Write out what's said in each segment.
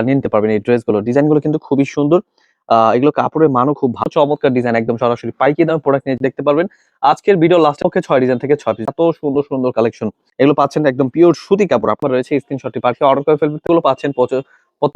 নিতে পারবেন। এই ড্রেসগুলো ডিজাইনগুলো কিন্তু খুবই সুন্দর। এগুলো কাপড়ের মানও খুব ভালো, চমৎকার ডিজাইন, একদম সরাসরি পাইকারি দামে প্রোডাক্ট নিয়ে দেখতে পারবেন। আজকের ভিডিও লাস্ট পক্ষে 6 ডিজাইন থেকে 6 পিস, এত সুন্দর সুন্দর কালেকশন। এগুলো পাচ্ছেন একদম পিওর সুতি কাপড়। আপনার রয়েছে স্ক্রিনশটটি পাঠিয়ে অর্ডার করে ফেলবেন। এগুলো পাচ্ছেন কত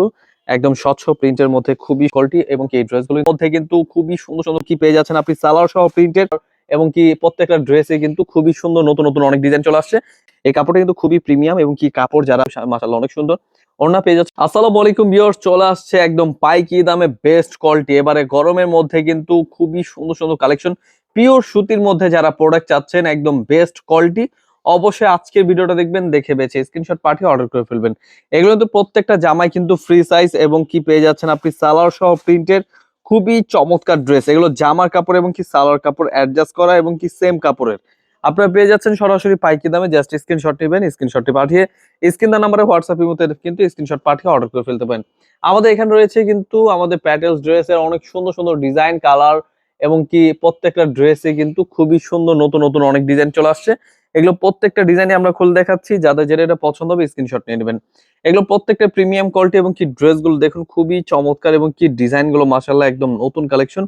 একদম স্বচ্ছ প্রিন্টের মধ্যে খুবই কোয়ালিটি, এবং কি এই ড্রেসগুলোর মধ্যে কিন্তু খুবই সুন্দর সুন্দর কি পেয়ে যাচ্ছেন আপনি সালোয়ার সহ প্রিন্টের, এবং কি প্রত্যেকটা ড্রেসে কিন্তু খুবই সুন্দর নতুন নতুন অনেক ডিজাইন চলে আসছে। এই কাপড়টা কিন্তু খুবই প্রিমিয়াম, এবং কি কাপড় যারা মাশাআল্লাহ অনেক সুন্দর। ওড়না পেয়ে যাচ্ছে। আসসালামু আলাইকুম ভিউয়ার্স, চলে আসছে একদম পাইকারি দামে বেস্ট কোয়ালিটি। এবারে গরমের মধ্যে কিন্তু খুবই সুন্দর সুন্দর কালেকশন, পিওর সুতির মধ্যে যারা প্রোডাক্ট চাচ্ছেন একদম বেস্ট কোয়ালিটি, অবশ্যই আজকের ভিডিওটা দেখবেন, দেখে বেছে স্ক্রিনশট পাঠিয়ে অর্ডার করে ফেলবেন। এগুলো তো প্রত্যেকটা জামাই কিন্তু ফ্রি সাইজ, এবং কি পেয়ে যাচ্ছেন আপনি সালোয়ার সহ প্রিন্টের খুবই চমৎকার ড্রেস। এগুলো জামার কাপড় এবং কি সালোয়ার কাপড় অ্যাডজাস্ট করা, এবং কি সেম কাপড়ের আপনারা পেয়ে যাচ্ছেন সরাসরি পাইকারি দামে। জাস্ট স্ক্রিনশট নেবেন, স্ক্রিনশটটি পাঠিয়ে স্ক্রিন দা নাম্বারে হোয়াটসঅ্যাপের মধ্যে কিন্তু স্ক্রিনশট পাঠিয়ে অর্ডার করে ফেলতে পারেন। আমাদের এখানে রয়েছে কিন্তু আমাদের প্যাটেলস ড্রেসের অনেক সুন্দর সুন্দর ডিজাইন, কালার, এবং কি প্রত্যেকটা ড্রেসে কিন্তু খুবই সুন্দর নতুন নতুন অনেক ডিজাইন চলে আসছে। এগুলো প্রত্যেকটা ডিজাইনে আমরা খুলে দেখাচ্ছি, যাদের যেটা এটা পছন্দ হবে স্ক্রিনশট নিয়ে নেবেন। এগুলো প্রত্যেকটা প্রিমিয়াম কোয়ালিটি, এবং কি ড্রেসগুলো দেখুন খুবই চমৎকার, এবং কি ডিজাইনগুলো মাশাআল্লাহ একদম নতুন কালেকশন।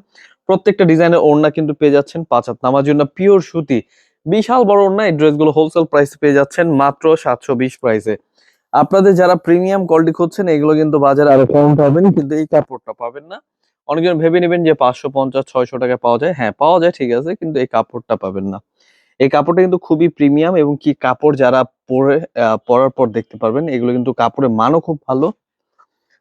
প্রত্যেকটা ডিজাইনের ওড়না কিন্তু পেয়ে যাচ্ছেন 5 হাত নামার জন্য পিওর সুতি, বিশাল বড় ওড়না। এই ড্রেসগুলো হোলসেল প্রাইসে পেয়ে যাচ্ছেন মাত্র 720 প্রাইসে। আপনাদের যারা প্রিমিয়াম কোয়ালিটি খুঁজছেন, এগুলো কিন্তু বাজারে আরো কম পাবেন, কিন্তু এই কাপড়টা পাবেন না। অনেকজন ভেবে নেবেন যে 550-600 টাকায় পাওয়া যায়। হ্যাঁ, পাওয়া যায় ঠিক আছে, কিন্তু এই কাপড়টা পাবেন না। এই কাপড়টা কিন্তু খুবই প্রিমিয়াম, এবং কি কাপড় যারা পরার পর দেখতে পারবেন, এগুলো কিন্তু কাপড়ের মানও খুব ভালো।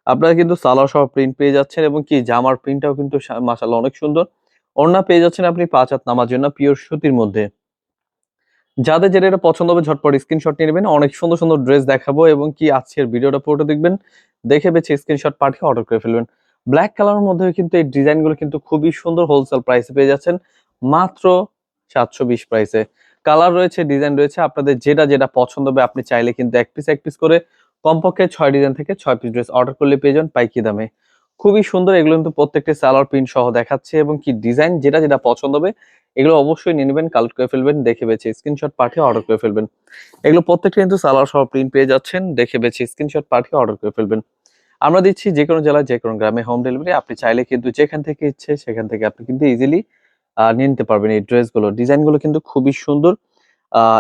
আপনারা কিন্তু সালোয়ার সহ প্রিন্ট পেয়ে যাচ্ছেন, এবং কি জামার প্রিন্টটাও কিন্তু মাশাআল্লাহ অনেক সুন্দর। ওড়না পেয়ে যাচ্ছেন আপনি 5 হাত নামার জন্য পিওর সুতির মধ্যে। যাদের যেটা এটা পছন্দ হবে ঝটপট স্ক্রিনশট নিয়ে নেবেন। অনেক সুন্দর সুন্দর ড্রেস দেখাবো, এবং কি আজকের ভিডিওটা পুরোটা দেখবেন, দেখে বেছে স্ক্রিনশট পাঠিয়ে অর্ডার করে ফেলবেন। ব্ল্যাক কালারের মধ্যে কিন্তু এই ডিজাইনগুলো কিন্তু খুবই সুন্দর, হোলসেল প্রাইসে পেয়ে যাচ্ছেন মাত্র 720 প্রাইসে। কালার রয়েছে, ডিজাইন রয়েছে, আপনাদের যেটা যেটা পছন্দ হবে আপনি চাইলে কিন্তু এক পিস করে কমপক্ষে 6 ডিজাইন থেকে 6 পিস ড্রেস অর্ডার করলে পেয়ে যান পাইকারি দামে। খুবই সুন্দর, এগুলো কিন্তু প্রত্যেকটি সালোয়ার প্রিন্ট সহ দেখাচ্ছে, এবং কি ডিজাইন যেটা যেটা পছন্দ হবে এগুলো অবশ্যই নিয়ে নেবেন, কালেক্ট করে ফেলবেন, দেখে বেছে স্ক্রিনশট পাঠিয়ে অর্ডার করে ফেলবেন। এগুলো প্রত্যেকটা কিন্তু সালোয়ার সহ প্রিন্ট পেয়ে যাচ্ছেন, দেখে বেছে স্ক্রিনশট পাঠিয়ে অর্ডার করে ফেলবেন। আমরা দিচ্ছি যে কোনো জেলায় যে কোনো গ্রামে হোম ডেলিভারি। আপনি চাইলে কিন্তু যেখান থেকে ইচ্ছে সেখান থেকে আপনি কিন্তু ইজিলি নিয়ে নিতে পারবেন। এই ড্রেসগুলো ডিজাইনগুলো কিন্তু খুবই সুন্দর।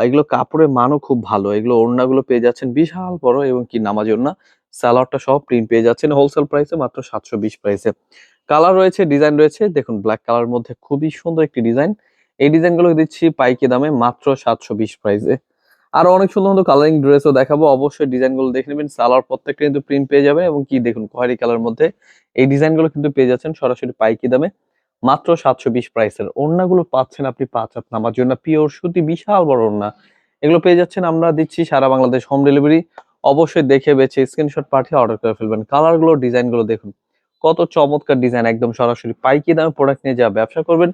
এগুলো কাপড়ের মানও খুব ভালো। এগুলো ওড়নাগুলো পেয়ে যাচ্ছেন বিশাল বড়, এবং কি নামাজি ওড়না, সালোয়ারটা সহ প্রিন্ট পেয়ে যাচ্ছেন হোলসেল প্রাইসে মাত্র 720 প্রাইসে। কালার রয়েছে, ডিজাইন রয়েছে, দেখুন ব্ল্যাক কালার মধ্যে খুবই সুন্দর একটি ডিজাইন। এই ডিজাইনগুলো দিচ্ছি পাইকারি দামে মাত্র 720 প্রাইসে। আরো অনেক সুন্দর সুন্দর কালারিং ড্রেসও দেখাবো, অবশ্যই ডিজাইনগুলো দেখে নেবেন। সালোয়ার প্রত্যেকটা কিন্তু প্রিন্ট পেয়ে যাবেন, এবং কি দেখুন খয়েরি কালার মধ্যে এই ডিজাইনগুলো কিন্তু পেয়ে যাচ্ছেন সরাসরি পাইকারি দামে মাত্র 720 প্রাইসের। ওড়নাগুলো পাচ্ছেন আপনি 5 হাত নামার জন্য পিওর সুতি, বিশাল বড় ওড়না। এগুলো পেয়ে যাচ্ছেন, আমরা দিচ্ছি সারা বাংলাদেশ হোম ডেলিভারি। অবশ্যই দেখে বেছে স্ক্রিনশট পাঠিয়ে অর্ডার করে ফেলবেন। কালারগুলো, ডিজাইনগুলো দেখুন কত চমৎকার ডিজাইন, একদম সরাসরি পাইকারি দামে প্রোডাক্ট নিয়ে যা ব্যবসা করবেন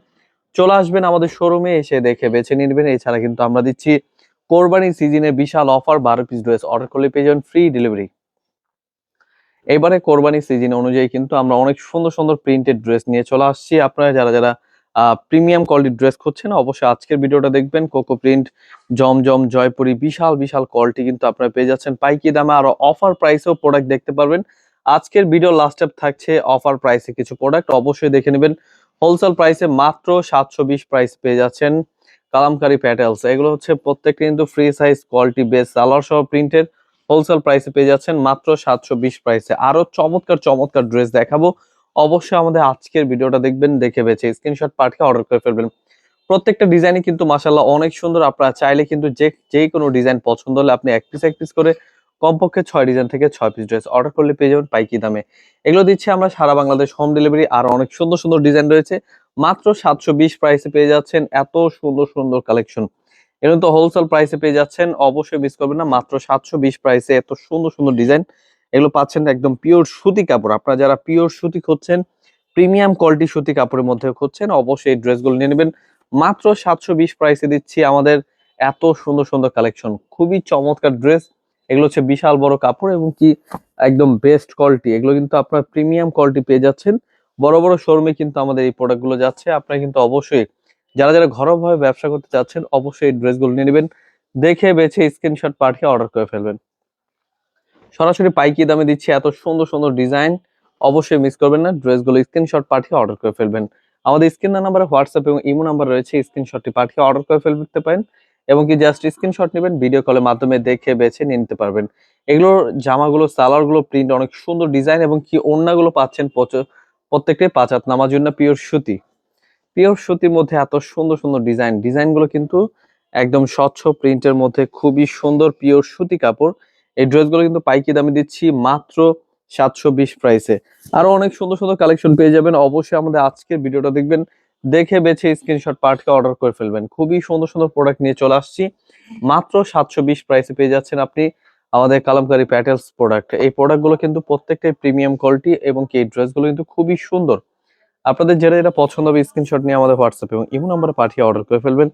চলে আসবেন আমাদের শোরুমে, এসে দেখে বেছে নিয়ে নেবেন। এছাড়া কিন্তু আমরা দিচ্ছি কোরবানি সিজনে বিশাল অফার, 12 পিস ড্রেস অর্ডার করলে পেয়ে যাবেন ফ্রি ডেলিভারি। এবারে কোরবানি সিজন অনুযায়ী কিন্তু আমরা অনেক সুন্দর সুন্দর প্রিন্টেড ড্রেস নিয়ে চলে আসছি। আপনারা যারা যারা প্রিমিয়াম কোয়ালিটির ড্রেস খুঁজছেন, অবশ্যই আজকের ভিডিওটা দেখবেন। কোকো প্রিন্ট, জমজম, জয়পুরি, বিশাল বিশাল কোয়ালিটি কিন্তু আপনারা পেয়ে যাচ্ছেন পাইকারি দামে, আরো অফার প্রাইসেও প্রোডাক্ট দেখতে পারবেন। আজকের ভিডিও লাস্ট আপ থাকছে অফার প্রাইসে কিছু প্রোডাক্ট, অবশ্যই দেখে নেবেন। হোলসেল প্রাইসে মাত্র 720 প্রাইস পেয়ে যাচ্ছেন কালামকারী প্যাটেলস। এগুলো হচ্ছে প্রত্যেকটা কিন্তু free size quality base salwar সহ প্রিন্টের, হোলসেল প্রাইসে পেয়ে যাচ্ছেন মাত্র 720 প্রাইসে। আরো চমৎকার চমৎকার ড্রেস দেখাবো, অবশ্যই আমাদের আজকের ভিডিওটা দেখবেন, দেখে বেছে স্ক্রিনশট পাঠিয়ে অর্ডার করে ফেলবেন। প্রত্যেকটা ডিজাইনই কিন্তু মাশাআল্লাহ অনেক সুন্দর। আপনারা চাইলে কিন্তু যে কোনো ডিজাইন পছন্দ হলে আপনি এক পিস করে কমপক্ষে 6 ডিজাইন থেকে 6 পিস ড্রেস অর্ডার করলে পেয়ে যাবেন পাইকারি দামে। এগুলো দিচ্ছি আমরা সারা বাংলাদেশ হোম ডেলিভারি। আর অনেক সুন্দর সুন্দর ডিজাইন রয়েছে, মাত্র 720 প্রাইসে পেয়ে যাচ্ছেন এত সুন্দর সুন্দর কালেকশন। এগুলো তো হোলসেল প্রাইসে পেয়ে যাচ্ছেন, অবশ্যই মিস করবেন না। মাত্র 720 প্রাইসে এত সুন্দর সুন্দর ডিজাইন, এগুলো পাচ্ছেন একদম পিওর সুতি কাপড়। আপনারা যারা পিওর সুতি খুঁজছেন, প্রিমিয়াম কোয়ালিটি সুতি কাপড়ের মধ্যে খুঁজছেন, অবশ্যই এই ড্রেসগুলো নিয়ে নেবেন। মাত্র 720 প্রাইসে দিচ্ছি আমাদের এত সুন্দর সুন্দর কালেকশন, খুবই চমৎকার ড্রেস। এগুলো হচ্ছে বিশাল বড় কাপড়, এবং কি একদম বেস্ট কোয়ালিটি। এগুলো কিন্তু আপনার প্রিমিয়াম কোয়ালিটি পেয়ে যাচ্ছেন। বড় বড় শোরুমে কিন্তু আমাদের এই প্রোডাক্টগুলো যাচ্ছে। আপনারা কিন্তু অবশ্যই যারা যারা ঘরোয়াভাবে ব্যবসা করতে চাচ্ছেন, অবশ্যই এই ড্রেসগুলো নিয়ে নেবেন, দেখে বেছে স্ক্রিনশট পাঠিয়ে অর্ডার করে ফেলবেন। সরাসরি পাইকি দামে দিচ্ছি, এত সুন্দর সুন্দর ডিজাইন। অবশ্যই মিস করবেন না, ড্রেসগুলো স্ক্রিনশট পাঠিয়ে অর্ডার করে ফেলবেন। আমাদের স্ক্রিন নাম্বারে হোয়াটসঅ্যাপ এবং ইমো নাম্বার রয়েছে, স্ক্রিনশটটি পাঠিয়ে অর্ডার করে ফেলতে পারেন। এবং কি জাস্ট স্ক্রিনশট নেবেন, ভিডিও কলের মাধ্যমে দেখে বেছে নিয়ে নিতে পারবেন। এগুলোর জামাগুলো, সালোয়ারগুলো প্রিন্ট অনেক সুন্দর ডিজাইন, এবং কি ওড়নাগুলো পাচ্ছেন প্রত্যেকটাই 5 হাত নামার জন্য পিওর সুতি। পিওর সুতির মধ্যে এত সুন্দর সুন্দর ডিজাইনগুলো কিন্তু একদম স্বচ্ছ প্রিন্টের মধ্যে, খুবই সুন্দর পিওর সুতি কাপড়। এই ড্রেসগুলো কিন্তু পাইকি দামে দিচ্ছি মাত্র 720 প্রাইসে। আরো অনেক সুন্দর সুন্দর কালেকশন পেয়ে যাবেন। অবশ্যই আমাদের আজকের ভিডিওটা দেখবেন, দেখে বেছে স্ক্রিনশট পাঠিয়ে অর্ডার করে ফেলবেন। খুবই সুন্দর সুন্দর প্রোডাক্ট নিয়ে চলে আসছি, মাত্র 720 প্রাইসে পেয়ে যাচ্ছেন আপনি আমাদের কালামকারী প্যাটেলস প্রোডাক্ট। এই প্রোডাক্টগুলো কিন্তু প্রত্যেকটাই প্রিমিয়াম কোয়ালিটি, এবং কি এই ড্রেসগুলো কিন্তু খুবই সুন্দর। আপনাদের যেটা যেটা পছন্দ হবে স্ক্রিনশট নিয়ে আমাদের হোয়াটসঅ্যাপ এবং ইমো নাম্বারে পাঠিয়ে অর্ডার করে ফেলবেন।